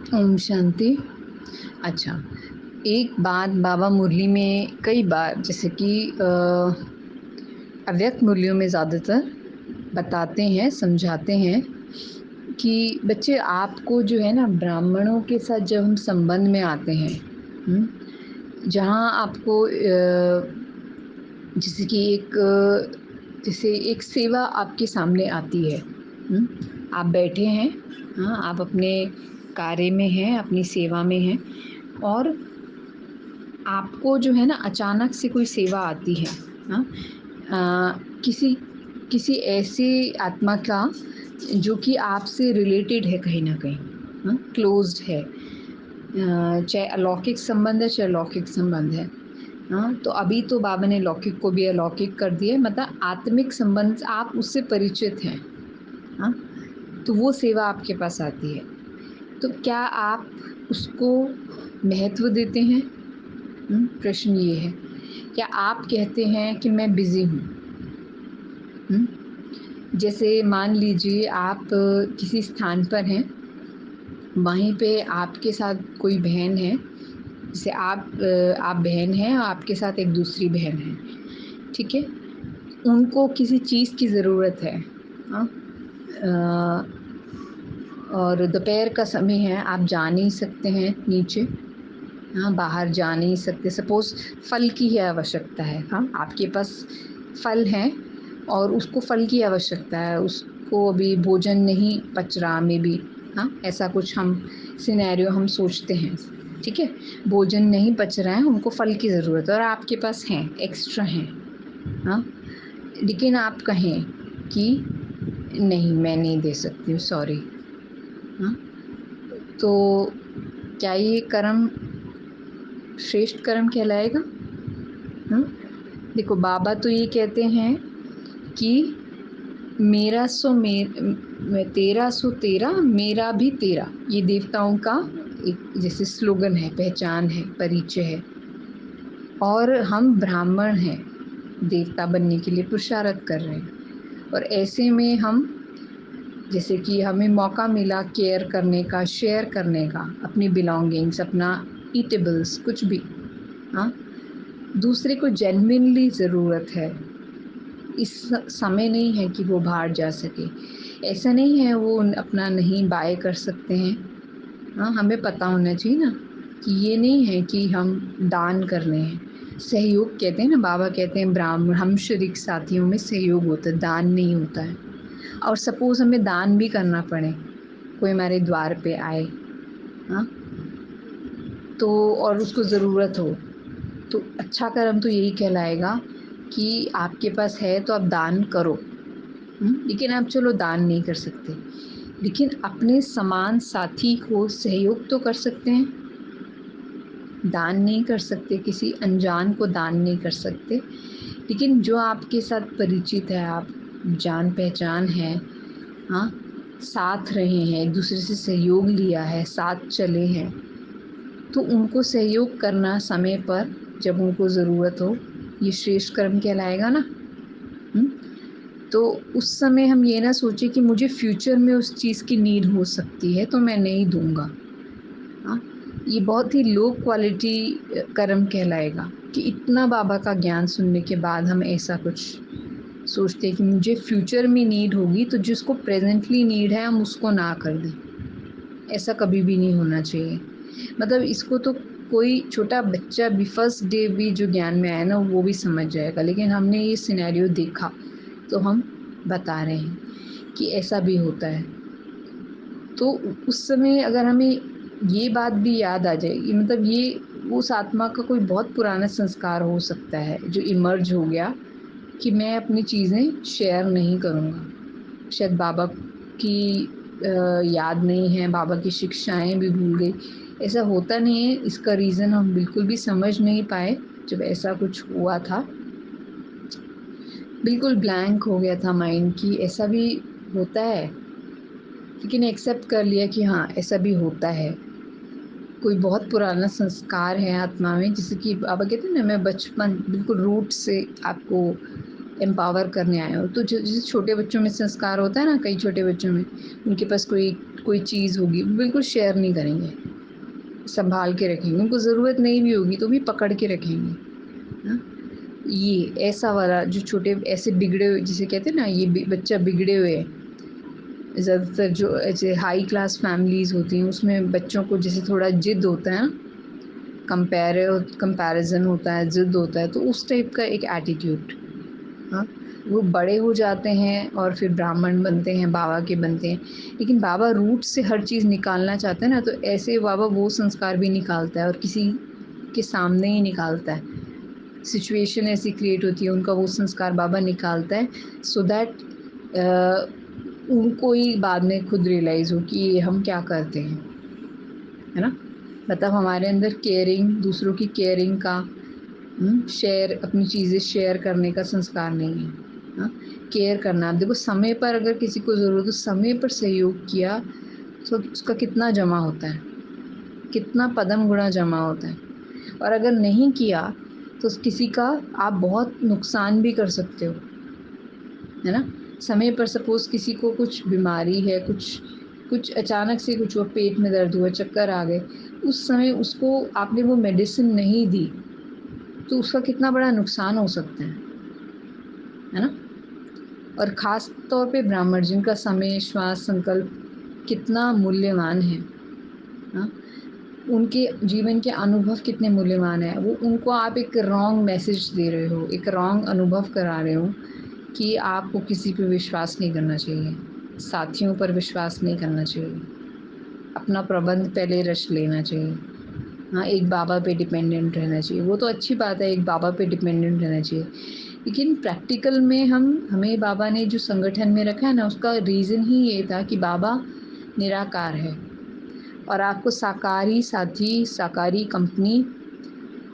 ओम शांति। अच्छा, एक बात बाबा मुरली में कई बार जैसे कि अव्यक्त मुरलियों में ज़्यादातर बताते हैं, समझाते हैं कि बच्चे आपको जो है ना ब्राह्मणों के साथ जब हम संबंध में आते हैं, जहाँ आपको जैसे कि जैसे एक सेवा आपके सामने आती है। आप बैठे हैं, हाँ, आप अपने कार्य में हैं, अपनी सेवा में हैं और आपको जो है ना अचानक से कोई सेवा आती है, हाँ, किसी किसी ऐसे आत्मा का जो कि आपसे रिलेटेड है कहीं न कहीं, हाँ, क्लोज़्ड है। चाहे अलौकिक संबंध है, चाहे लौकिक संबंध है। हाँ, तो अभी तो बाबा ने लौकिक को भी अलौकिक कर दिया है, मतलब आत्मिक संबंध आप उससे परिचित हैं, हाँ, तो वो सेवा आपके पास आती है। तो क्या आप उसको महत्व देते हैं? प्रश्न ये है। क्या आप कहते हैं कि मैं बिज़ी हूँ? जैसे मान लीजिए आप किसी स्थान पर हैं, वहीं पे आपके साथ कोई बहन है, जैसे आप बहन हैं और आपके साथ एक दूसरी बहन है, ठीक है? उनको किसी चीज़ की ज़रूरत है, हाँ? और दोपहर का समय है, आप जा नहीं सकते हैं नीचे, हाँ, बाहर जा नहीं सकते। सपोज़ फल की ही आवश्यकता है, हाँ, आपके पास फल हैं और उसको फल की आवश्यकता है, उसको अभी भोजन नहीं पच रहा मे बी, हाँ, ऐसा कुछ हम सिनेरियो हम सोचते हैं, ठीक है? भोजन नहीं पच रहा है, उनको फल की ज़रूरत है और आपके पास हैं, एक्स्ट्रा हैं, हाँ, लेकिन आप कहें कि नहीं, मैं नहीं दे सकती हूँ, सॉरी, हाँ, तो क्या ये कर्म श्रेष्ठ कर्म कहलाएगा? देखो बाबा तो ये कहते हैं कि मेरा सो तेरा सो तेरा, मेरा भी तेरा। ये देवताओं का एक जैसे स्लोगन है, पहचान है, परिचय है। और हम ब्राह्मण हैं, देवता बनने के लिए पुरुषार्थ कर रहे हैं और ऐसे में हम जैसे कि हमें मौका मिला केयर करने का, शेयर करने का, अपनी बिलोंगिंग्स, अपना ईटेबल्स कुछ भी, हाँ, दूसरे को जेन्युइनली ज़रूरत है। इस समय नहीं है कि वो बाहर जा सके, ऐसा नहीं है वो अपना नहीं बाय कर सकते हैं, हाँ, हमें पता होना चाहिए ना कि ये नहीं है कि हम दान कर रहे हैं। सहयोग कहते हैं ना, बाबा कहते हैं ब्राह्मण हम शरीक साथियों में सहयोग होता है, दान नहीं होता है। और सपोज़ हमें दान भी करना पड़े, कोई हमारे द्वार पे आए, हाँ, तो और उसको ज़रूरत हो, तो अच्छा कर्म तो यही कहलाएगा कि आपके पास है तो आप दान करो। लेकिन आप चलो दान नहीं कर सकते, लेकिन अपने समान साथी को सहयोग तो कर सकते हैं। दान नहीं कर सकते, किसी अनजान को दान नहीं कर सकते, लेकिन जो आपके साथ परिचित है, आप जान पहचान है, हाँ, साथ रहे हैं, एक दूसरे से सहयोग लिया है, साथ चले हैं, तो उनको सहयोग करना समय पर जब उनको ज़रूरत हो, ये श्रेष्ठ कर्म कहलाएगा ना। तो उस समय हम ये ना सोचें कि मुझे फ्यूचर में उस चीज़ की नीड हो सकती है तो मैं नहीं दूँगा, हाँ, ये बहुत ही लो क्वालिटी कर्म कहलाएगा कि इतना बाबा का ज्ञान सुनने के बाद हम ऐसा कुछ सोचते हैं कि मुझे फ्यूचर में नीड होगी तो जिसको प्रेजेंटली नीड है हम उसको ना कर दें। ऐसा कभी भी नहीं होना चाहिए। मतलब इसको तो कोई छोटा बच्चा भी फर्स्ट डे भी जो ज्ञान में आया ना वो भी समझ जाएगा, लेकिन हमने ये सिनेरियो देखा तो हम बता रहे हैं कि ऐसा भी होता है। तो उस समय अगर हमें ये बात भी याद आ जाएगी, मतलब ये उस आत्मा का कोई बहुत पुराना संस्कार हो सकता है जो इमर्ज हो गया कि मैं अपनी चीज़ें शेयर नहीं करूँगा। शायद बाबा की याद नहीं है, बाबा की शिक्षाएँ भी भूल गई। ऐसा होता नहीं है, इसका रीज़न हम बिल्कुल भी समझ नहीं पाए जब ऐसा कुछ हुआ था। बिल्कुल ब्लैंक हो गया था माइंड कि ऐसा भी होता है, लेकिन एक्सेप्ट कर लिया कि हाँ, ऐसा भी होता है। कोई बहुत पुराना संस्कार है आत्मा में, जैसे कि बाबा कहते हैं ना मैं बचपन बिल्कुल रूट से आपको एम्पावर करने आया हूँ। तो जो जैसे छोटे बच्चों में संस्कार होता है ना, कई छोटे बच्चों में उनके पास कोई कोई चीज़ होगी बिल्कुल शेयर नहीं करेंगे, संभाल के रखेंगे, उनको ज़रूरत नहीं भी होगी तो भी पकड़ के रखेंगे। हाँ, ये ऐसा वाला जो छोटे ऐसे बिगड़े हुए जिसे कहते हैं ना, ये बच्चा बिगड़े हुए है। ज़्यादातर जो ऐसे हाई क्लास फैमिलीज़ होती हैं उसमें बच्चों को जैसे थोड़ा ज़िद होता है, कंपैरिज़न होता है, ज़िद होता है, तो उस टाइप का एक एटीट्यूड। हाँ, वो बड़े हो जाते हैं और फिर ब्राह्मण बनते हैं, बाबा के बनते हैं, लेकिन बाबा रूट से हर चीज़ निकालना चाहते हैं ना, तो ऐसे बाबा वो संस्कार भी निकालता है और किसी के सामने ही निकालता है। सिचुएशन ऐसी क्रिएट होती है, उनका वो संस्कार बाबा निकालता है सो दैट उनको ही बाद में खुद रियलाइज़ हो कि ये हम क्या करते हैं, है ना? मतलब हमारे अंदर केयरिंग, दूसरों की केयरिंग का, शेयर, अपनी चीज़ें शेयर करने का संस्कार नहीं है। हाँ, केयर करना। देखो समय पर अगर किसी को ज़रूरत हो, समय पर सहयोग किया तो उसका कितना जमा होता है, कितना पदम गुणा जमा होता है। और अगर नहीं किया तो किसी का आप बहुत नुकसान भी कर सकते हो, है ना? समय पर सपोज़ किसी को कुछ बीमारी है, कुछ अचानक से कुछ हुआ, पेट में दर्द हुआ, चक्कर आ गए, उस समय उसको आपने वो मेडिसिन नहीं दी, तो उसका कितना बड़ा नुकसान हो सकता है ना? और ख़ास तौर पे ब्राह्मण जिनका समय, श्वास, संकल्प कितना मूल्यवान है, हाँ? उनके जीवन के अनुभव कितने मूल्यवान हैं, वो उनको आप एक रॉन्ग मैसेज दे रहे हो, एक रॉन्ग अनुभव करा रहे हो कि आपको किसी पे विश्वास नहीं करना चाहिए, साथियों पर विश्वास नहीं करना चाहिए, अपना प्रबंध पहले रच लेना चाहिए। हाँ, एक बाबा पे डिपेंडेंट रहना चाहिए, वो तो अच्छी बात है, एक बाबा पे डिपेंडेंट रहना चाहिए, लेकिन प्रैक्टिकल में हमें बाबा ने जो संगठन में रखा है ना, उसका रीज़न ही ये था कि बाबा निराकार है और आपको साकारी साथी, साकारी कंपनी,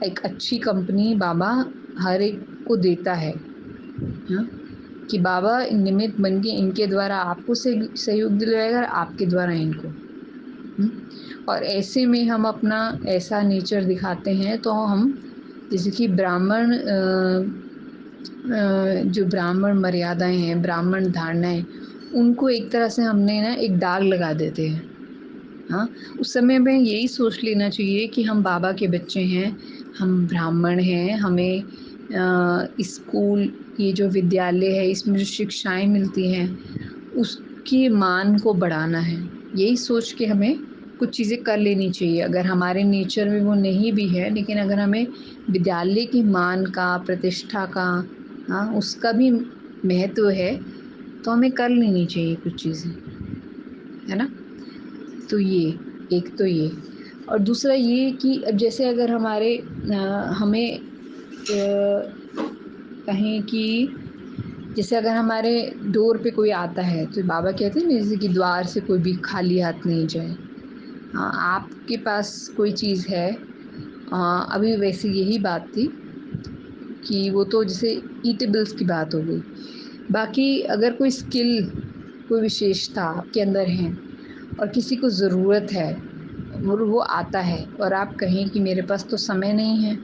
एक अच्छी कंपनी बाबा हर एक को देता है, हाँ? कि बाबा निमित्त बन के इनके द्वारा आपको सहयोग दिलवाएगा और आपके द्वारा इनको। और ऐसे में हम अपना ऐसा नेचर दिखाते हैं तो हम जैसे कि ब्राह्मण जो ब्राह्मण मर्यादाएं हैं, ब्राह्मण धारणाएं, उनको एक तरह से हमने ना एक दाग लगा देते हैं। हाँ, उस समय में यही सोच लेना चाहिए कि हम बाबा के बच्चे हैं, हम ब्राह्मण हैं, हमें स्कूल, ये जो विद्यालय है इसमें जो शिक्षाएं मिलती हैं उसके मान को बढ़ाना है। यही सोच के हमें कुछ चीज़ें कर लेनी चाहिए। अगर हमारे नेचर में वो नहीं भी है, लेकिन अगर हमें विद्यालय के मान का, प्रतिष्ठा का, हाँ, उसका भी महत्व है तो हमें कर लेनी चाहिए कुछ चीज़ें, है ना? तो ये एक तो ये, और दूसरा ये कि अब जैसे अगर हमें कहें कि जैसे अगर हमारे डोर पे कोई आता है तो बाबा कहते हैं ना, जैसे कि द्वार से कोई भी खाली हाथ नहीं जाए। हाँ, आपके पास कोई चीज़ है, अभी वैसे यही बात थी कि वो तो जैसे ईटेबल्स की बात हो गई। बाकी अगर कोई स्किल, कोई विशेषता आपके अंदर है और किसी को ज़रूरत है और वो आता है और आप कहें कि मेरे पास तो समय नहीं है,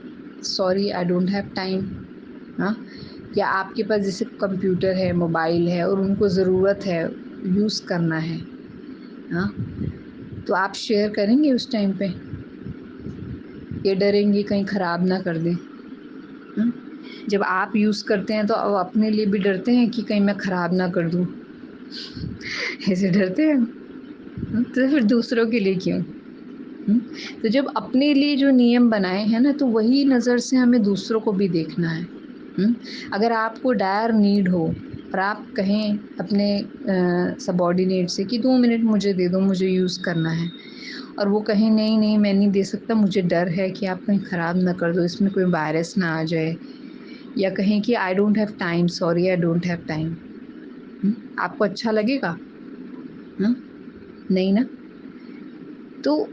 sorry I don't have time, हाँ? या आपके पास जैसे कंप्यूटर है, मोबाइल है और उनको ज़रूरत है, यूज़ करना है, हाँ? तो आप शेयर करेंगे उस टाइम पे या डरेंगे कहीं ख़राब ना कर दें? जब आप यूज़ करते हैं तो अपने लिए भी डरते हैं कि कहीं मैं ख़राब ना कर दूँ, ऐसे डरते हैं? तो फिर दूसरों के लिए क्यों? तो जब अपने लिए जो नियम बनाए हैं ना, तो वही नज़र से हमें दूसरों को भी देखना है। अगर आपको डायर नीड हो और आप कहें अपने सबॉर्डिनेट से कि 2 मिनट मुझे दे दो, मुझे यूज़ करना है, और वो कहें नहीं नहीं मैं नहीं दे सकता, मुझे डर है कि आप कहीं ख़राब ना कर दो, इसमें कोई वायरस ना आ जाए, या कहें कि आई don't have time, sorry I don't have time, आपको अच्छा लगेगा? नहीं ना? तो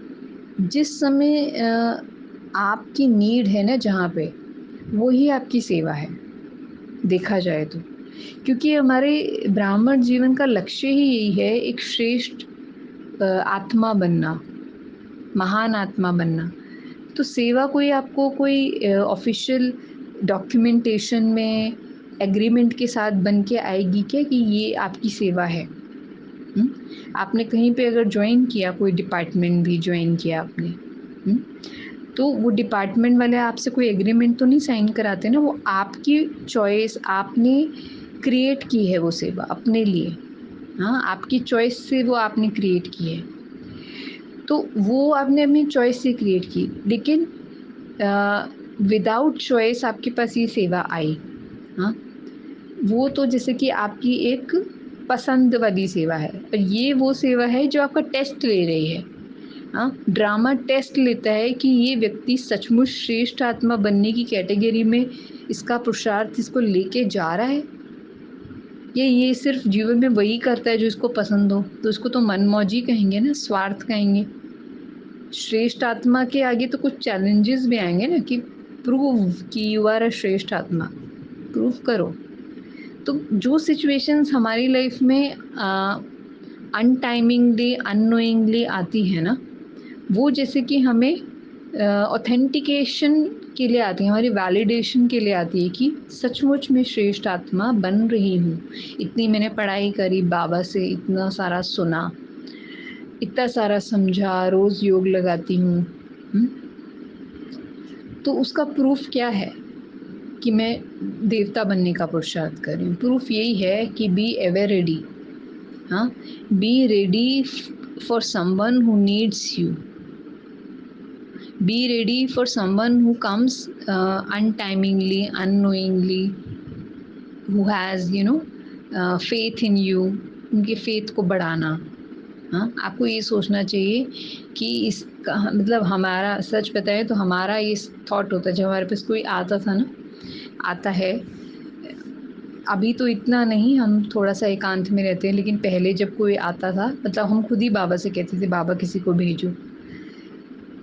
जिस समय आपकी नीड है ना जहाँ पे, वही आपकी सेवा है, देखा जाए तो। क्योंकि हमारे ब्राह्मण जीवन का लक्ष्य ही यही है, एक श्रेष्ठ आत्मा बनना, महान आत्मा बनना। तो सेवा कोई आपको कोई ऑफ़िशियल डॉक्यूमेंटेशन में एग्रीमेंट के साथ बन के आएगी क्या कि ये आपकी सेवा है? आपने कहीं पे अगर ज्वाइन किया, कोई डिपार्टमेंट भी ज्वाइन किया आपने, तो वो डिपार्टमेंट वाले आपसे कोई एग्रीमेंट तो नहीं साइन कराते ना, वो आपकी चॉइस, आपने क्रिएट की है वो सेवा अपने लिए। हाँ, आपकी चॉइस से वो आपने क्रिएट की है, तो वो आपने अपनी चॉइस से क्रिएट की, लेकिन विदाउट चॉइस आपके पास ये सेवा आई। हाँ, वो तो जैसे कि आपकी एक पसंद वाली सेवा है, और ये वो सेवा है जो आपका टेस्ट ले रही है। हाँ, ड्रामा टेस्ट लेता है कि ये व्यक्ति सचमुच श्रेष्ठ आत्मा बनने की कैटेगरी में इसका पुरुषार्थ इसको लेके जा रहा है, ये सिर्फ जीवन में वही करता है जो इसको पसंद हो, तो इसको तो मनमौजी कहेंगे ना, स्वार्थ कहेंगे। श्रेष्ठ आत्मा के आगे तो कुछ चैलेंजेस भी आएंगे ना, कि प्रूव कि यू आर अ श्रेष्ठ आत्मा, प्रूव करो। तो जो सिचुएशंस हमारी लाइफ में अनटाइमिंगली, अननोइंगली आती है ना, वो जैसे कि हमें ऑथेंटिकेशन के लिए आती है, हमारी वैलिडेशन के लिए आती है कि सचमुच में श्रेष्ठ आत्मा बन रही हूँ। इतनी मैंने पढ़ाई करी बाबा से, इतना सारा सुना, इतना सारा समझा, रोज़ योग लगाती हूँ, तो उसका प्रूफ क्या है कि मैं देवता बनने का पुरुषार्थ कर रही हूँ? प्रूफ यही है कि बी एवर रेडी। हाँ, be ready for someone who needs you, be ready for someone who comes untimingly, unknowingly, who has faith in you, उनके फेथ को बढ़ाना। हाँ, आपको ये सोचना चाहिए कि इसका मतलब, हमारा सच बताएं तो हमारा ये थॉट होता है जब हमारे पास कोई आता था ना, आता है, अभी तो इतना नहीं, हम थोड़ा सा एकांत में रहते हैं, लेकिन पहले जब कोई आता था, मतलब हम खुद ही बाबा से कहते थे बाबा किसी को भेजो,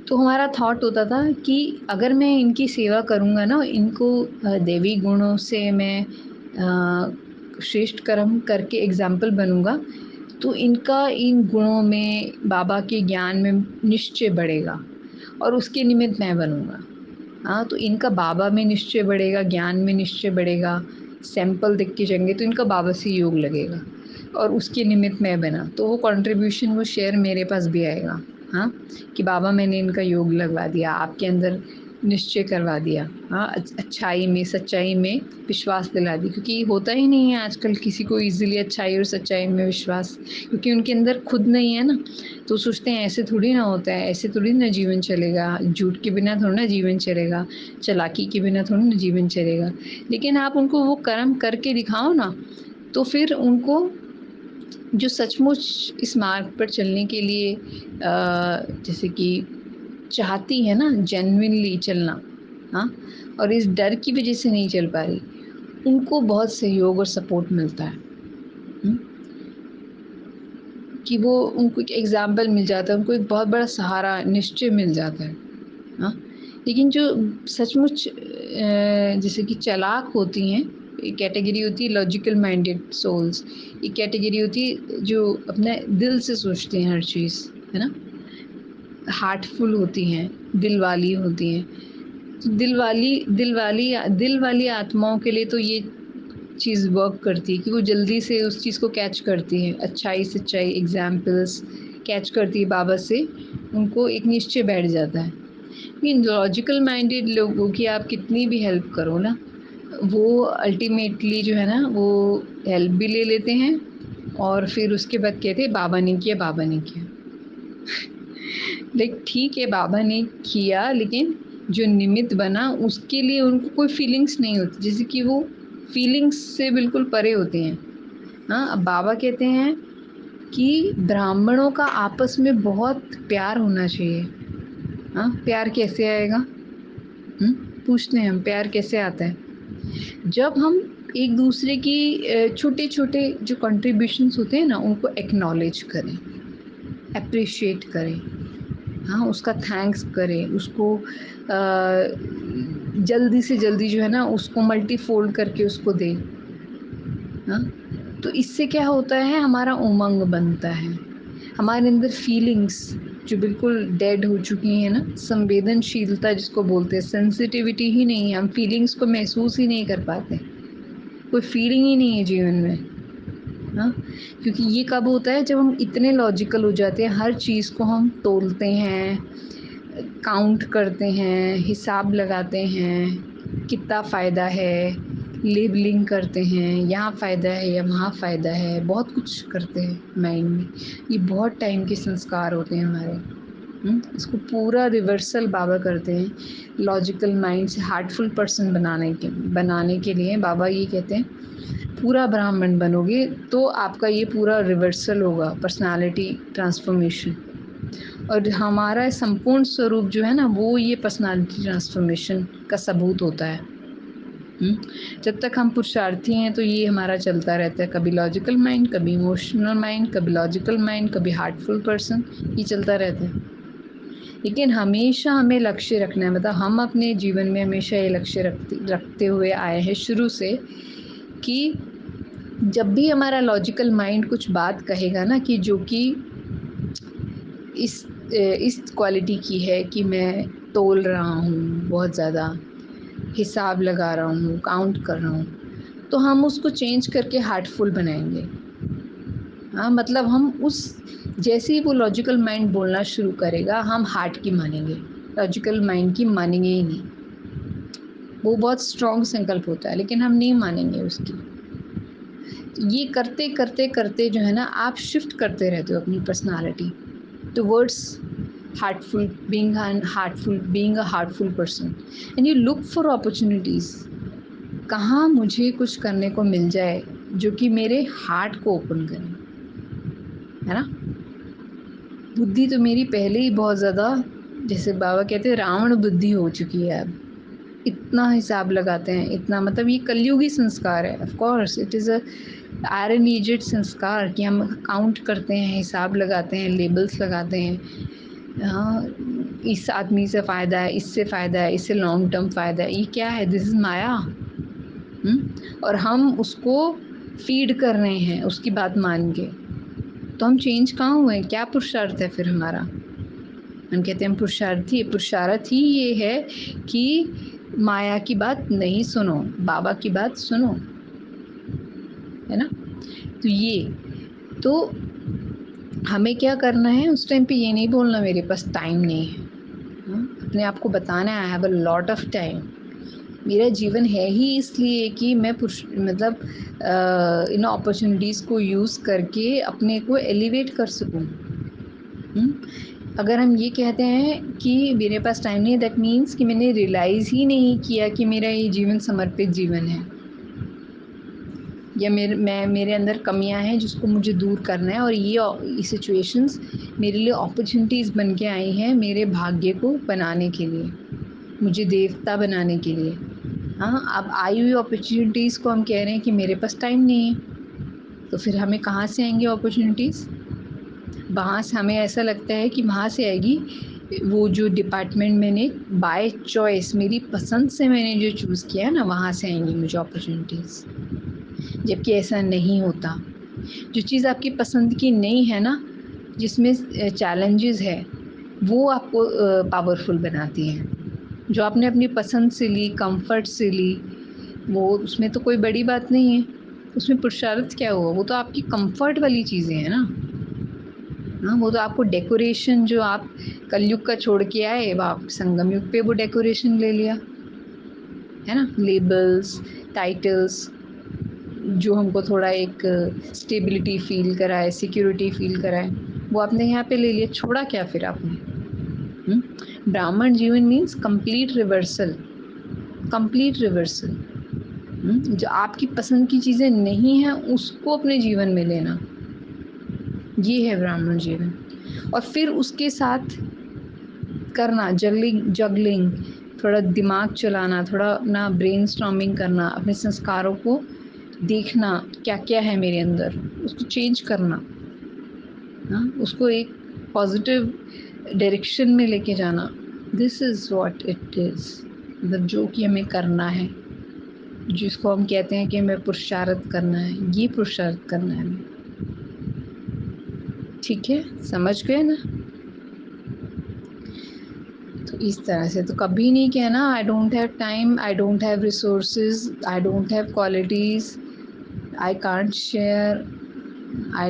तो हमारा थॉट होता था कि अगर मैं इनकी सेवा करूँगा ना, इनको देवी गुणों से मैं श्रेष्ठ कर्म करके एग्जाम्पल बनूँगा, तो इनका इन गुणों में, बाबा के ज्ञान में निश्चय बढ़ेगा, और उसके निमित्त मैं बनूँगा। हाँ, तो इनका बाबा में निश्चय बढ़ेगा, ज्ञान में निश्चय बढ़ेगा, सैंपल देख के जाएंगे तो इनका बाबा से योग लगेगा, और उसके निमित्त मैं बना, तो वो कंट्रीब्यूशन, वो शेयर मेरे पास भी आएगा। हाँ, कि बाबा मैंने इनका योग लगवा दिया, आपके अंदर निश्चय करवा दिया। हाँ, अच्छाई में, सच्चाई में विश्वास दिला दी, क्योंकि होता ही नहीं है आजकल किसी को इजीली अच्छाई और सच्चाई में विश्वास, क्योंकि उनके अंदर खुद नहीं है ना, तो सोचते हैं ऐसे थोड़ी ना होता है, ऐसे थोड़ी ना जीवन चलेगा, झूठ के बिना थोड़ी ना जीवन चलेगा, चालाकी के बिना थोड़ी ना जीवन चलेगा। लेकिन आप उनको वो कर्म करके दिखाओ ना, तो फिर उनको जो सचमुच इस मार्ग पर चलने के लिए जैसे कि चाहती है ना, जेन्युइनली चलना, हाँ, और इस डर की वजह से नहीं चल पा रही, उनको बहुत सहयोग और सपोर्ट मिलता है। कि वो, उनको एक एग्जाम्पल मिल जाता है, उनको एक बहुत बड़ा सहारा, निश्चय मिल जाता है। हाँ, लेकिन जो सचमुच जैसे कि चालाक होती हैं, एक कैटेगरी होती है लॉजिकल माइंडेड सोल्स, एक कैटेगरी होती है जो अपने दिल से सोचते हैं हर चीज़, है ना, हार्टफुल होती हैं, दिल वाली होती हैं। तो दिल वाली आत्माओं के लिए तो ये चीज़ वर्क करती है कि वो जल्दी से उस चीज़ को कैच करती है, अच्छाई सच्चाई एग्जाम्पल्स कैच करती है बाबा से, उनको एक निश्चय बैठ जाता है। लेकिन लॉजिकल माइंडेड लोगों की आप कितनी भी हेल्प करो ना, वो अल्टीमेटली जो है ना, वो हेल्प भी ले लेते हैं, और फिर उसके बाद कहते हैं बाबा ने किया, बाबा ने किया। लाइक ठीक है, बाबा ने किया, लेकिन जो निमित्त बना उसके लिए उनको कोई फीलिंग्स नहीं होती, जैसे कि वो फीलिंग्स से बिल्कुल परे होते हैं। हाँ, अब बाबा कहते हैं कि ब्राह्मणों का आपस में बहुत प्यार होना चाहिए। हाँ, प्यार कैसे आएगा? पूछते हैं हम, प्यार कैसे आता है? जब हम एक दूसरे की छोटे छोटे जो कंट्रीब्यूशंस होते हैं ना, उनको एक्नॉलेज करें, अप्रिशिएट करें, हाँ, उसका थैंक्स करें, उसको जल्दी से जल्दी जो है ना, उसको मल्टीफोल्ड करके उसको दें। हाँ, तो इससे क्या होता है, हमारा उमंग बनता है, हमारे अंदर फीलिंग्स जो बिल्कुल डेड हो चुकी हैं ना, संवेदनशीलता जिसको बोलते हैं, सेंसिटिविटी ही नहीं है, हम फीलिंग्स को महसूस ही नहीं कर पाते, कोई फीलिंग ही नहीं है जीवन में। हाँ, क्योंकि ये कब होता है जब हम इतने लॉजिकल हो जाते हैं, हर चीज़ को हम तोलते हैं, काउंट करते हैं, हिसाब लगाते हैं, कितना फ़ायदा है, लेबलिंग करते हैं, यहाँ फ़ायदा है या वहाँ फ़ायदा है, बहुत कुछ करते हैं माइंड में। ये बहुत टाइम के संस्कार होते हैं हमारे। इसको पूरा रिवर्सल बाबा करते हैं। लॉजिकल माइंड से हार्टफुल पर्सन बनाने के लिए बाबा ये कहते हैं, पूरा ब्राह्मण बनोगे तो आपका ये पूरा रिवर्सल होगा, पर्सनालिटी ट्रांसफॉर्मेशन। और हमारा संपूर्ण स्वरूप जो है ना, वो ये पर्सनालिटी ट्रांसफॉर्मेशन का सबूत होता है। जब तक हम पुरुषार्थी हैं तो ये हमारा चलता रहता है, कभी लॉजिकल माइंड, कभी इमोशनल माइंड, कभी लॉजिकल माइंड, कभी हार्टफुल पर्सन, ये चलता रहता है। लेकिन हमेशा हमें लक्ष्य रखना है, मतलब हम अपने जीवन में हमेशा ये लक्ष्य रखते हुए आए हैं शुरू से, कि जब भी हमारा लॉजिकल माइंड कुछ बात कहेगा ना, कि जो कि इस क्वालिटी की है कि मैं तोल रहा हूँ, बहुत ज़्यादा हिसाब लगा रहा हूँ, काउंट कर रहा हूँ, तो हम उसको चेंज करके हार्टफुल बनाएंगे। हाँ, मतलब हम उस जैसे ही वो लॉजिकल माइंड बोलना शुरू करेगा, हम हार्ट की मानेंगे, लॉजिकल माइंड की मानेंगे ही नहीं। वो बहुत स्ट्रॉन्ग संकल्प होता है, लेकिन हम नहीं मानेंगे उसकी। ये करते करते करते जो है ना, आप शिफ्ट करते रहते हो अपनी personality towards heartful, being a heartful person, and you look for opportunities. कहाँ मुझे कुछ करने को मिल जाए जो कि मेरे हार्ट को ओपन करे, है ना। बुद्धि तो मेरी पहले ही बहुत ज़्यादा, जैसे बाबा कहते हैं, रावण बुद्धि हो चुकी है अब। इतना हिसाब लगाते हैं, इतना, मतलब ये कलयुगी संस्कार है। Of course it is a iron aged संस्कार कि हम काउंट करते हैं, हिसाब लगाते हैं, लेबल्स लगाते हैं। हाँ, इस आदमी से फ़ायदा है, इससे फ़ायदा है, इससे लॉन्ग टर्म फ़ायदा है। ये क्या है? दिस इज़ माया। और हम उसको फीड कर रहे हैं उसकी बात मान के। तो हम चेंज कहाँ हुए? क्या पुरुषार्थ है फिर हमारा? हम कहते हैं हम पुरुषार्थी। पुरुषार्थ ही ये है कि माया की बात नहीं सुनो, बाबा की बात सुनो, है ना। तो ये तो हमें क्या करना है, उस टाइम पे ये नहीं बोलना मेरे पास टाइम नहीं है। अपने आप को बताना है, I have a lot of time. मेरा जीवन है ही इसलिए कि मैं मतलब इन अपॉर्चुनिटीज़ को यूज़ करके अपने को एलिवेट कर सकूं। अगर हम ये कहते हैं कि मेरे पास टाइम नहीं है, दैट मीन्स कि मैंने रियलाइज़ ही नहीं किया कि मेरा ये जीवन समर्पित जीवन है, या मेरे अंदर कमियां हैं जिसको मुझे दूर करना है, और ये सिचुएशंस मेरे लिए अपॉर्चुनिटीज़ बन के आई हैं मेरे भाग्य को बनाने के लिए, मुझे देवता बनाने के लिए। हाँ, अब आई हुई अपॉर्चुनिटीज़ को हम कह रहे हैं कि मेरे पास टाइम नहीं है, तो फिर हमें कहाँ से आएंगी अपॉर्चुनिटीज़? वहाँ से हमें ऐसा लगता है कि वहाँ से आएगी वो जो डिपार्टमेंट मैंने बाय चॉइस, मेरी पसंद से मैंने जो चूज़ किया है ना, वहाँ से आएंगी मुझे अपॉर्चुनिटीज़। जबकि ऐसा नहीं होता। जो चीज़ आपकी पसंद की नहीं है ना, जिसमें चैलेंजेस है, वो आपको पावरफुल बनाती हैं। जो आपने अपनी पसंद से ली, कंफर्ट से ली, वो उसमें तो कोई बड़ी बात नहीं है। उसमें पुरुषार्थ क्या हुआ? वो तो आपकी कंफर्ट वाली चीज़ें हैं ना। हाँ, वो तो आपको डेकोरेशन जो आप कलयुग का छोड़ के आए, वो आप संगम युग पे वो डेकोरेशन ले लिया, है ना। लेबल्स, टाइटल्स, जो हमको थोड़ा एक स्टेबिलिटी फील कराए, सिक्योरिटी फील कराए, वो आपने यहाँ पे ले लिया। छोड़ा क्या फिर आपने? ब्राह्मण जीवन means complete reversal, complete reversal. जो आपकी पसंद की चीज़ें नहीं हैं उसको अपने जीवन में लेना, ये है ब्राह्मण जीवन। और फिर उसके साथ करना जगलिंग, थोड़ा दिमाग चलाना, थोड़ा अपना ब्रेनस्टॉर्मिंग करना, अपने संस्कारों को देखना क्या क्या है मेरे अंदर, उसको चेंज करना, हाँ, उसको एक पॉजिटिव डायरेक्शन में लेके जाना। This is what it is, मतलब जो कि हमें करना है, जिसको हम कहते हैं कि हमें पुरुषार्थ करना है, ये पुरुषार्थ करना है हमें। ठीक है, समझ गए ना। तो इस तरह से तो कभी नहीं कहना I don't have time, I don't have resources, I don't have qualities, I can't share. I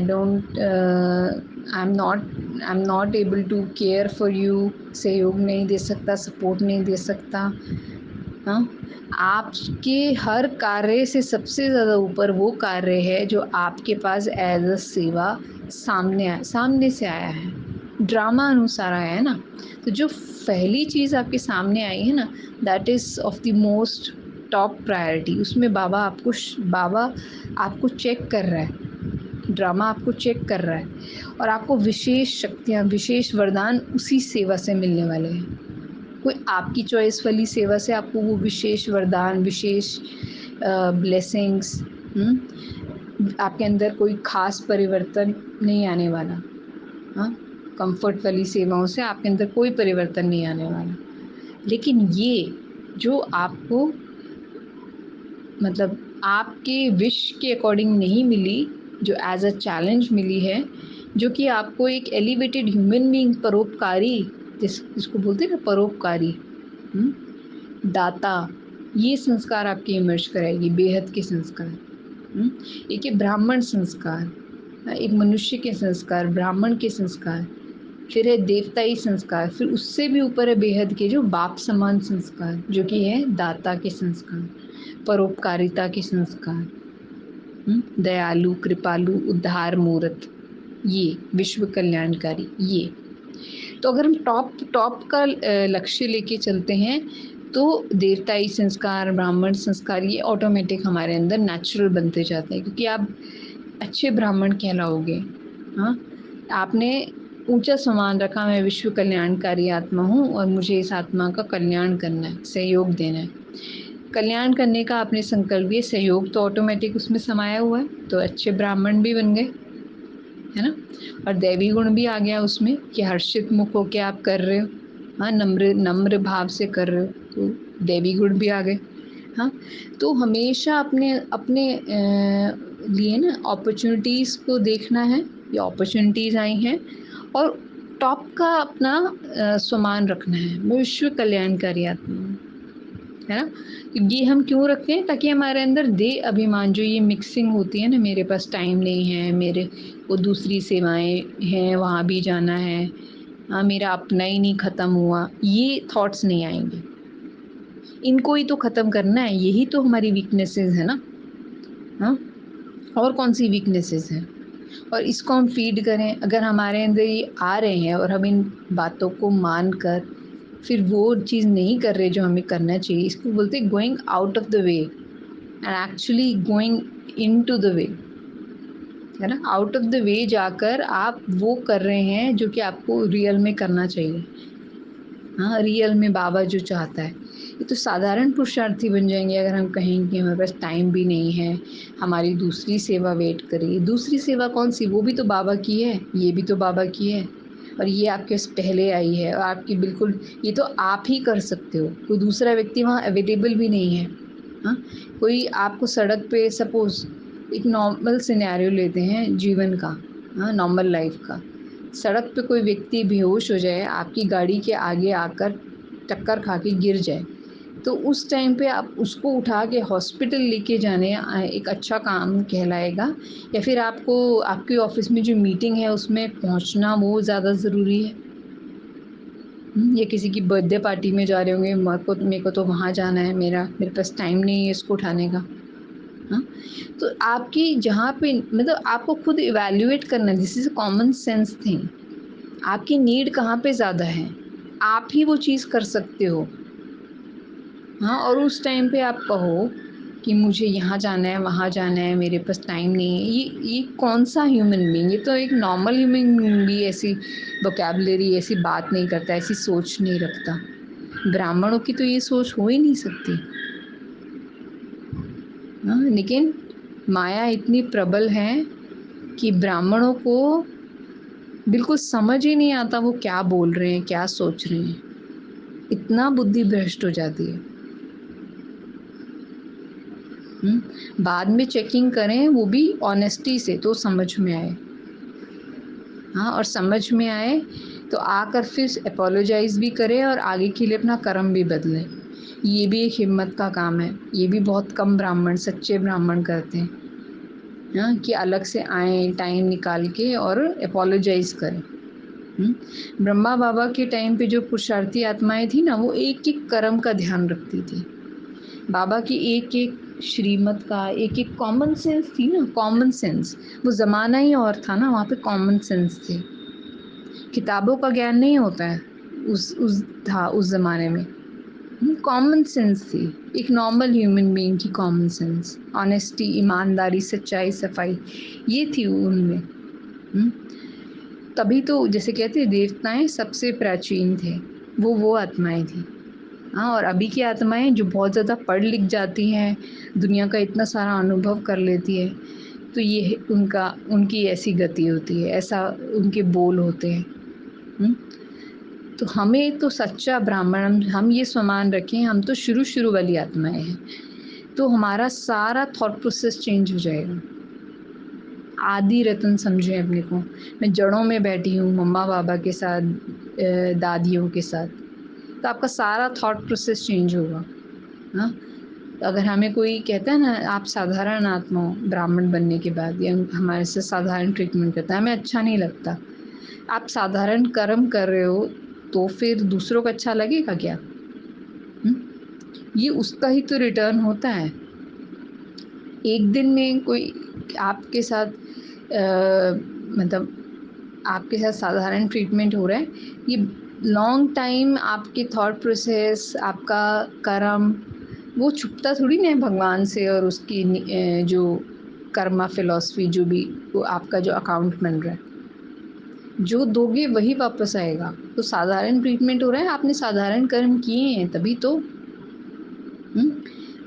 am not able to care for you, सहयोग नहीं दे सकता, सपोर्ट नहीं दे सकता। हाँ, आपके हर कार्य से सबसे ज़्यादा ऊपर वो कार्य है जो आपके पास एज अ सेवा सामने से आया है, ड्रामा अनुसार आया है ना। तो जो पहली चीज़ आपके सामने आई है ना, that is of the most top priority. उसमें बाबा आपको चेक कर रहा है, ड्रामा आपको चेक कर रहा है, और आपको विशेष शक्तियाँ, विशेष वरदान उसी सेवा से मिलने वाले हैं। कोई आपकी चॉइस वाली सेवा से आपको वो विशेष वरदान, विशेष ब्लेसिंग्स, आपके अंदर कोई खास परिवर्तन नहीं आने वाला। हाँ, कंफर्ट वाली सेवाओं से आपके अंदर कोई परिवर्तन नहीं आने वाला। लेकिन ये जो आपको मतलब आपके विश के अकॉर्डिंग नहीं मिली, जो एज अ चैलेंज मिली है, जो कि आपको एक एलिवेटेड ह्यूमन बीइंग, परोपकारी, जिसको बोलते हैं ना परोपकारी, दाता, ये संस्कार आपके इमर्ज कराएगी, बेहद के संस्कार। एक है ब्राह्मण संस्कार, एक मनुष्य के संस्कार, ब्राह्मण के संस्कार, फिर है देवताई संस्कार, फिर उससे भी ऊपर है बेहद के जो बाप समान संस्कार, जो कि है दाता के संस्कार, परोपकारिता के संस्कार, दयालु, कृपालु, उद्धार मूर्त, ये विश्व कल्याणकारी। ये तो अगर हम टॉप का लक्ष्य लेके चलते हैं तो देवताई संस्कार, ब्राह्मण संस्कार, ये ऑटोमेटिक हमारे अंदर नेचुरल बनते जाते हैं, क्योंकि आप अच्छे ब्राह्मण कहलाओगे। हाँ, आपने ऊंचा सम्मान रखा, मैं विश्व कल्याणकारी आत्मा हूँ और मुझे इस आत्मा का कल्याण करना है, सहयोग देना है। कल्याण करने का आपने संकल्प लिया, सहयोग तो ऑटोमेटिक उसमें समाया हुआ है, तो अच्छे ब्राह्मण भी बन गए, है ना। और दैवी गुण भी आ गया उसमें कि हर्षित मुख होके आप कर रहे हो, हाँ, नम्र भाव से कर रहे हो, तो दैवी गुण भी आ गए। हाँ, तो हमेशा अपने अपने लिए ना अपॉर्चुनिटीज़ को देखना है, ये अपॉर्चुनिटीज़ आई हैं, और टॉप का अपना सम्मान रखना है, मैं विश्व कल्याणकारी आत्मा हूँ, है ना। ये हम क्यों रखते हैं, ताकि हमारे अंदर दे अभिमान, जो ये मिक्सिंग होती है ना, मेरे पास टाइम नहीं है, मेरे वो दूसरी सेवाएं हैं, वहाँ भी जाना है, हाँ, मेरा अपना ही नहीं ख़त्म हुआ, ये थॉट्स नहीं आएंगे। इनको ही तो ख़त्म करना है, यही तो हमारी वीकनेसेस है ना। हाँ, और कौन सी वीकनेसेस हैं, और इसको हम फीड करें। अगर हमारे अंदर ये आ रहे हैं और हम इन बातों को मान कर फिर वो चीज़ नहीं कर रहे जो हमें करना चाहिए, इसको बोलते हैं going out of the way and actually going into the way, है ना। आउट ऑफ द वे जाकर आप वो कर रहे हैं जो कि आपको रियल में करना चाहिए। हाँ, रियल में बाबा जो चाहता है। ये तो साधारण पुरुषार्थी बन जाएंगे अगर हम कहें कि हमारे पास टाइम भी नहीं है, हमारी दूसरी सेवा वेट करेगी। दूसरी सेवा कौन सी, वो भी तो बाबा की है, ये भी तो बाबा की है, और ये आपके पहले आई है, और आपकी बिल्कुल ये तो आप ही कर सकते हो, कोई दूसरा व्यक्ति वहाँ अवेलेबल भी नहीं है। हाँ, कोई आपको सड़क पे, सपोज एक नॉर्मल सिनेरियो लेते हैं जीवन का, हाँ, नॉर्मल लाइफ का, सड़क पे कोई व्यक्ति बेहोश हो जाए, आपकी गाड़ी के आगे आकर टक्कर खा के गिर जाए, तो उस टाइम पे आप उसको उठा के हॉस्पिटल लेके जाने एक अच्छा काम कहलाएगा, या फिर आपको आपके ऑफिस में जो मीटिंग है उसमें पहुंचना वो ज़्यादा ज़रूरी है। या किसी की बर्थडे पार्टी में जा रहे होंगे, मेरे को तो वहाँ जाना है, मेरे पास टाइम नहीं है इसको उठाने का। हाँ, तो आपकी जहाँ पे मतलब आपको खुद इवैल्यूएट करना है, this is a common sense thing. आपकी नीड कहाँ पे ज़्यादा है, आप ही वो चीज़ कर सकते हो। हाँ, और उस टाइम पे आप कहो कि मुझे यहाँ जाना है, वहाँ जाना है, मेरे पास टाइम नहीं है, ये कौन सा ह्यूमन बीइंग, ये तो एक नॉर्मल ह्यूमन बीइंग भी ऐसी वोकैबुलरी, ऐसी बात नहीं करता, ऐसी सोच नहीं रखता। ब्राह्मणों की तो ये सोच हो ही नहीं सकती। हाँ, लेकिन माया इतनी प्रबल है कि ब्राह्मणों को बिल्कुल समझ ही नहीं आता वो क्या बोल रहे हैं, क्या सोच रहे हैं, इतना बुद्धि भ्रष्ट हो जाती है। बाद में चेकिंग करें, वो भी ऑनेस्टी से, तो समझ में आए। हाँ, और समझ में आए तो आकर फिर अपोलोजाइज भी करें और आगे के लिए अपना कर्म भी बदलें। ये भी एक हिम्मत का काम है, ये भी बहुत कम ब्राह्मण, सच्चे ब्राह्मण करते हैं। हाँ, कि अलग से आएँ टाइम निकाल के और एपोलोजाइज़ करें। ब्रह्मा बाबा के टाइम पे जो पुरुषार्थी आत्माएँ थी ना, वो एक-एक कर्म का ध्यान रखती थी। बाबा की एक-एक श्रीमत का एक-एक कॉमन सेंस थी ना, कॉमन सेंस। वो ज़माना ही और था ना, वहाँ पे कॉमन सेंस थी। किताबों का ज्ञान नहीं होता है उस ज़माने में। कॉमन सेंस थी, एक नॉर्मल ह्यूमन बीइंग की कॉमन सेंस, ऑनेस्टी, ईमानदारी, सच्चाई, सफाई, ये थी उनमें। हुँ? तभी तो जैसे कहते हैं देवताएँ सबसे प्राचीन थे, वो आत्माएँ थी। हाँ, और अभी की आत्माएँ जो बहुत ज़्यादा पढ़ लिख जाती हैं, दुनिया का इतना सारा अनुभव कर लेती है, तो ये उनकी ऐसी गति होती है, ऐसा उनके बोल होते हैं। हुँ? तो हमें तो सच्चा ब्राह्मण हम ये स्वमान रखें, हम तो शुरू-शुरू वाली आत्माएँ हैं, तो हमारा सारा थॉट प्रोसेस चेंज हो जाएगा। आदि रत्न समझें अपने को। मैं जड़ों में बैठी हूँ मम्मा-पापा के साथ, दादियों के साथ, तो आपका सारा थॉट प्रोसेस चेंज होगा, हाँ? तो अगर हमें कोई कहता है ना आप साधारण आत्मा हो ब्राह्मण बनने के बाद या हमारे से साधारण ट्रीटमेंट करता है, हमें अच्छा नहीं लगता। आप साधारण कर्म कर रहे हो, तो फिर दूसरों को अच्छा लगेगा क्या? हुँ? ये उसका ही तो रिटर्न होता है। एक दिन में कोई आपके साथ मतलब आपके साथ साधारण ट्रीटमेंट हो रहा है, ये लॉन्ग टाइम आपके थॉट प्रोसेस, आपका कर्म, वो छुपता थोड़ी ना है भगवान से और उसकी जो कर्मा फिलॉसफी जो भी वो आपका जो अकाउंट बन रहा है। जो दोगे वही वापस आएगा। तो साधारण ट्रीटमेंट हो रहा है, आपने साधारण कर्म किए हैं तभी तो।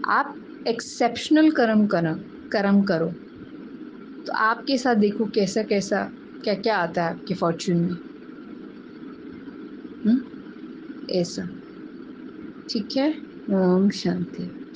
आप एक्सेप्शनल कर्म करो, तो आपके साथ देखो कैसा-कैसा, क्या-क्या आता है आपके फॉर्च्यून में। ऐसा। ठीक है? ओम शांति।